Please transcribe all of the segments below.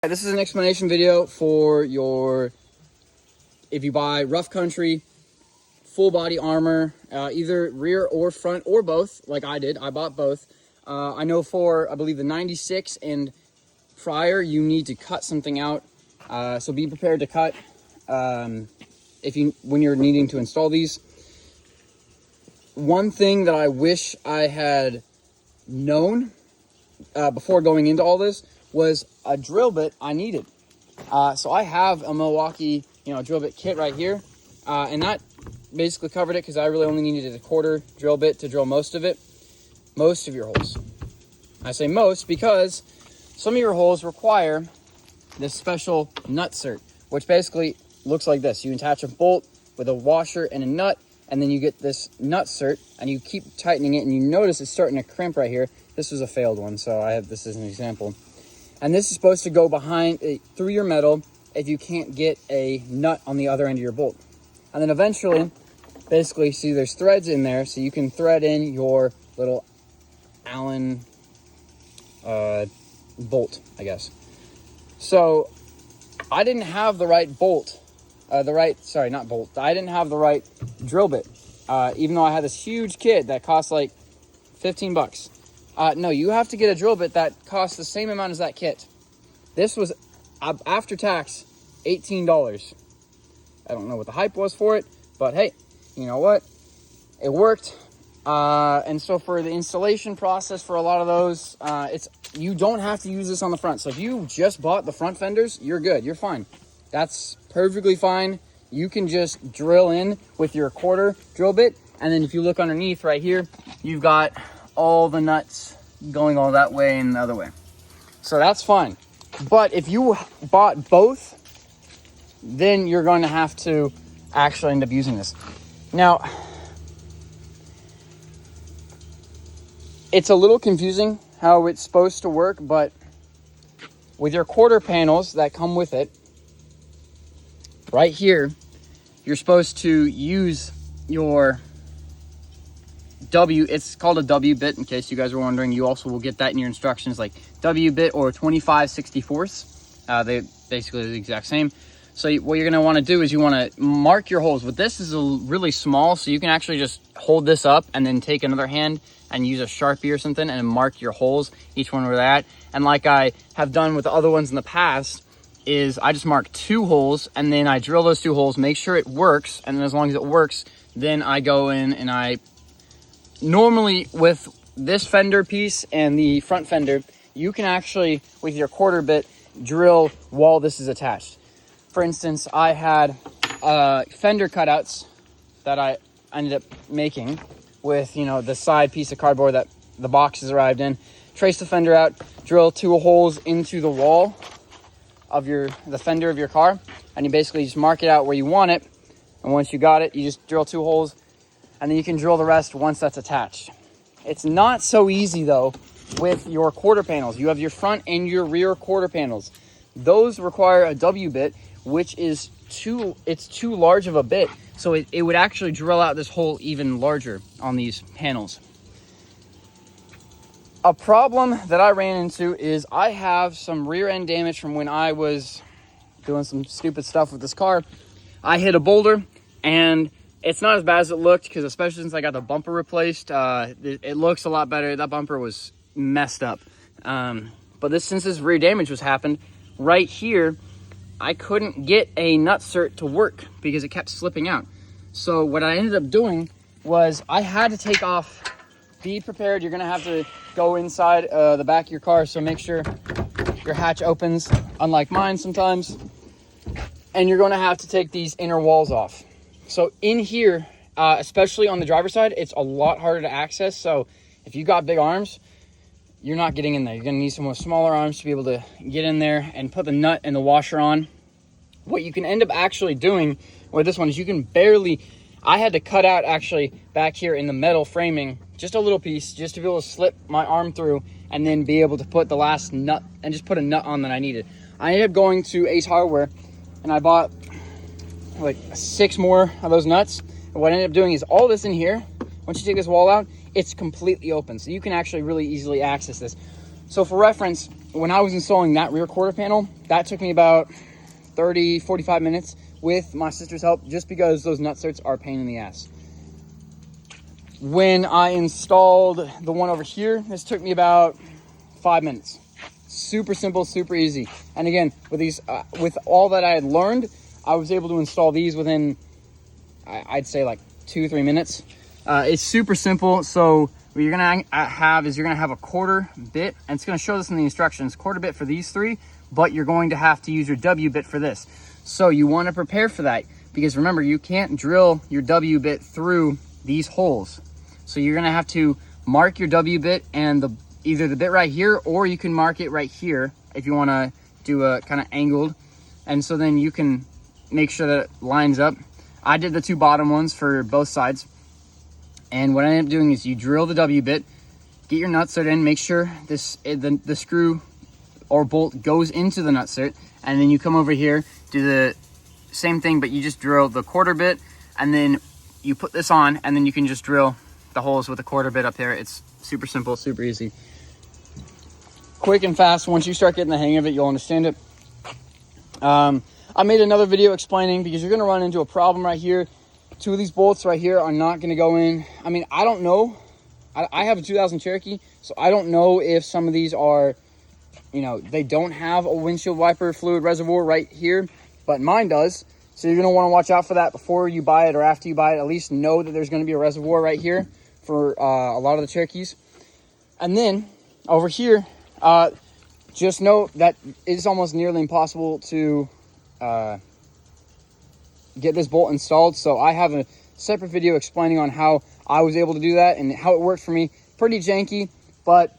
This is an explanation video for if you buy rough country, full body armor, either rear or front or both, like I did. I bought both. I know for, I believe, the 96 and prior, you need to cut something out. So be prepared to cut when you're needing to install these. One thing that I wish I had known before going into all this was a drill bit I needed. So I have a Milwaukee, drill bit kit right here, and that basically covered it because I really only needed a quarter drill bit to drill most of your holes. I say most because some of your holes require this special nut cert, which basically looks like this. You attach a bolt with a washer and a nut, and then you get this nut cert, and you keep tightening it, and you notice it's starting to crimp right here. This was a failed one, so I have this as an example. And this is supposed to go through your metal if you can't get a nut on the other end of your bolt. And then eventually, basically, see there's threads in there, so you can thread in your little Allen bolt, I guess. So I didn't have the right I didn't have the right drill bit. Even though I had this huge kit that cost like 15 bucks. No, you have to get a drill bit that costs the same amount as that kit. This was, after tax, $18. I don't know what the hype was for it, but hey, you know what? It worked. And so for the installation process for a lot of those, you don't have to use this on the front. So if you just bought the front fenders, you're good. You're fine. That's perfectly fine. You can just drill in with your quarter drill bit. And then if you look underneath right here, you've got all the nuts going all that way and the other way. So that's fine. But if you bought both, then you're going to have to actually end up using this. Now, it's a little confusing how it's supposed to work, but with your quarter panels that come with it, right here, you're supposed to use your it's called a W bit, in case you guys are wondering. You also will get that in your instructions, like W bit or 25/64. They basically are the exact same. So what you're going to want to do is you want to mark your holes. But this is really small, so you can actually just hold this up and then take another hand and use a Sharpie or something and mark your holes, each one where they're at. And like I have done with the other ones in the past, is I just mark 2 holes and then I drill those 2 holes, make sure it works, and then as long as it works, then I go in and I normally, with this fender piece and the front fender, you can actually, with your quarter bit, drill while this is attached. For instance, I had fender cutouts that I ended up making with, the side piece of cardboard that the boxes arrived in. Trace the fender out, drill 2 holes into the wall of the fender of your car, and you basically just mark it out where you want it. And once you got it, you just drill 2 holes, and then you can drill the rest once that's attached. It's not so easy though with your quarter panels. You have your front and your rear quarter panels. Those require a W bit, which is too large of a bit. So it would actually drill out this hole even larger on these panels. A problem that I ran into is I have some rear end damage from when I was doing some stupid stuff with this car. I hit a boulder, and it's not as bad as it looked, because especially since I got the bumper replaced, it looks a lot better. That bumper was messed up. But since this rear damage was happened, right here, I couldn't get a nut cert to work because it kept slipping out. So what I ended up doing was I had to take off. Be prepared, you're gonna have to go inside the back of your car, so make sure your hatch opens, unlike mine sometimes. And you're gonna have to take these inner walls off. So in here, especially on the driver's side, it's a lot harder to access. So if you got big arms, you're not getting in there. You're gonna need some smaller arms to be able to get in there and put the nut and the washer on. What you can end up actually doing with this one is you can I had to cut out actually back here in the metal framing, just a little piece, just to be able to slip my arm through and then be able to put the last nut and just put a nut on that I needed. I ended up going to Ace Hardware and I bought like 6 more of those nuts. And what I ended up doing is all this in here, once you take this wall out, it's completely open. So you can actually really easily access this. So for reference, when I was installing that rear quarter panel, that took me about 30-45 minutes with my sister's help, just because those nutserts are a pain in the ass. When I installed the one over here, this took me about 5 minutes. Super simple, super easy. And again, with these, with all that I had learned, I was able to install these within, I'd say like 2-3 minutes. It's super simple. So what you're gonna have is you're gonna have a quarter bit, and it's gonna show this in the instructions, quarter bit for these three, but you're going to have to use your W bit for this. So you want to prepare for that, because remember, you can't drill your W bit through these holes. So you're gonna have to mark your W bit and either the bit right here, or you can mark it right here if you wanna do a kind of angled. And so then you can make sure that it lines up. I did the two bottom ones for both sides. And what I ended up doing is you drill the W bit, get your nutsert in, make sure the screw or bolt goes into the nutsert, and then you come over here, do the same thing, but you just drill the quarter bit, and then you put this on, and then you can just drill the holes with the quarter bit up there. It's super simple, super easy. Quick and fast. Once you start getting the hang of it, you'll understand it. I made another video explaining, because you're gonna run into a problem right here. Two of these bolts right here are not gonna go in. I mean, I don't know. I have a 2000 Cherokee, so I don't know if some of these are, you know, they don't have a windshield wiper fluid reservoir right here, but mine does. So you're gonna wanna watch out for that before you buy it or after you buy it. At least know that there's gonna be a reservoir right here for a lot of the Cherokees. And then over here, just know that it's almost nearly impossible to get this bolt installed. So I have a separate video explaining on how I was able to do that and how it worked for me. Pretty janky, but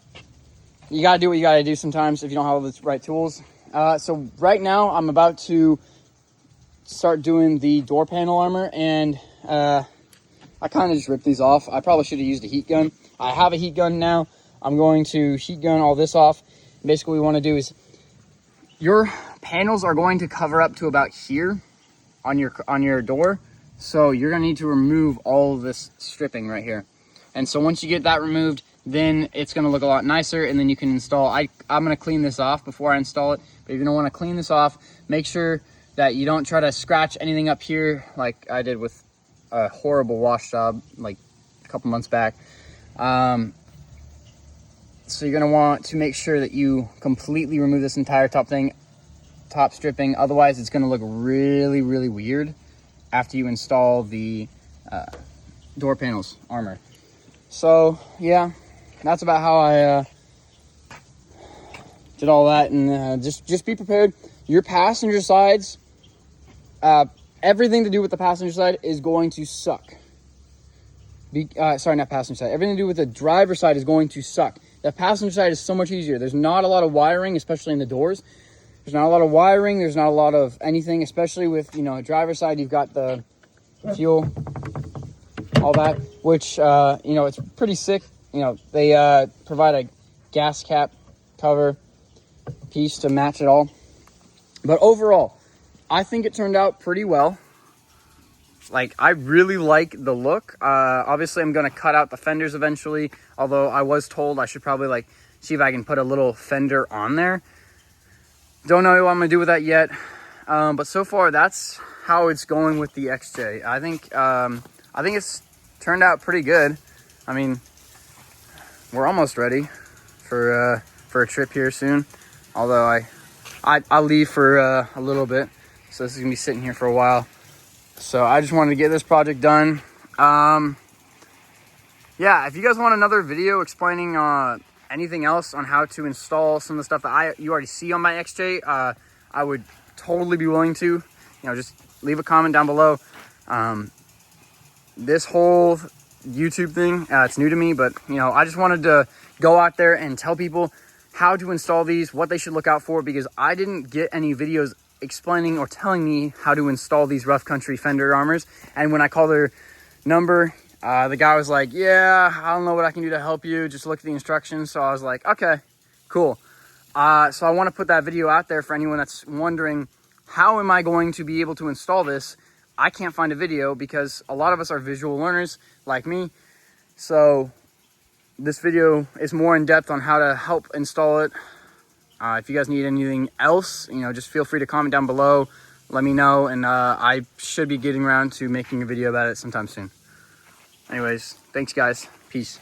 you gotta do what you gotta do sometimes if you don't have all the right tools. So right now I'm about to start doing the door panel armor, and I kind of just ripped these off. I probably should have used a heat gun. I have a heat gun now. I'm going to heat gun all this off. Basically what we want to do is, your panels are going to cover up to about here on your door. So you're gonna need to remove all of this stripping right here. And so once you get that removed, then it's gonna look a lot nicer, and then you can install. I'm gonna clean this off before I install it, but you're gonna wanna clean this off. Make sure that you don't try to scratch anything up here like I did with a horrible wash job like a couple months back. So you're gonna want to make sure that you completely remove this entire top stripping. Otherwise it's gonna look really, really weird after you install the door panels armor. So yeah, that's about how I did all that. And just be prepared. Your passenger sides, everything to do with the passenger side is going to suck. Sorry, not passenger side. Everything to do with the driver's side is going to suck. The passenger side is so much easier. There's not a lot of wiring, especially in the doors. There's not a lot of wiring. There's not a lot of anything, especially with, you know, a driver's side. You've got the fuel, all that, which, you know, it's pretty sick. You know, they provide a gas cap cover piece to match it all. But overall, I think it turned out pretty well. Like, I really like the look. Obviously, I'm going to cut out the fenders eventually, although I was told I should probably, like, see if I can put a little fender on there. Don't know what I'm going to do with that yet. But so far, that's how it's going with the XJ. I think it's turned out pretty good. I mean, we're almost ready for a trip here soon. Although I'll leave for a little bit, so this is gonna be sitting here for a while. So I just wanted to get this project done. Yeah, if you guys want another video explaining anything else on how to install some of the stuff that you already see on my XJ, I would totally be willing to. You know, just leave a comment down below. This whole YouTube thing, it's new to me, but you know, I just wanted to go out there and tell people how to install these, what they should look out for, because I didn't get any videos explaining or telling me how to install these rough country fender armors. And when I called their number, the guy was like, yeah, I don't know what I can do to help you, just look at the instructions. So I was like, okay, cool. So I want to put that video out there for anyone that's wondering, how am I going to be able to install this? I can't find a video, because a lot of us are visual learners like me. So this video is more in depth on how to help install it. If you guys need anything else, you know, just feel free to comment down below. Let me know, and I should be getting around to making a video about it sometime soon. Anyways, thanks guys. Peace.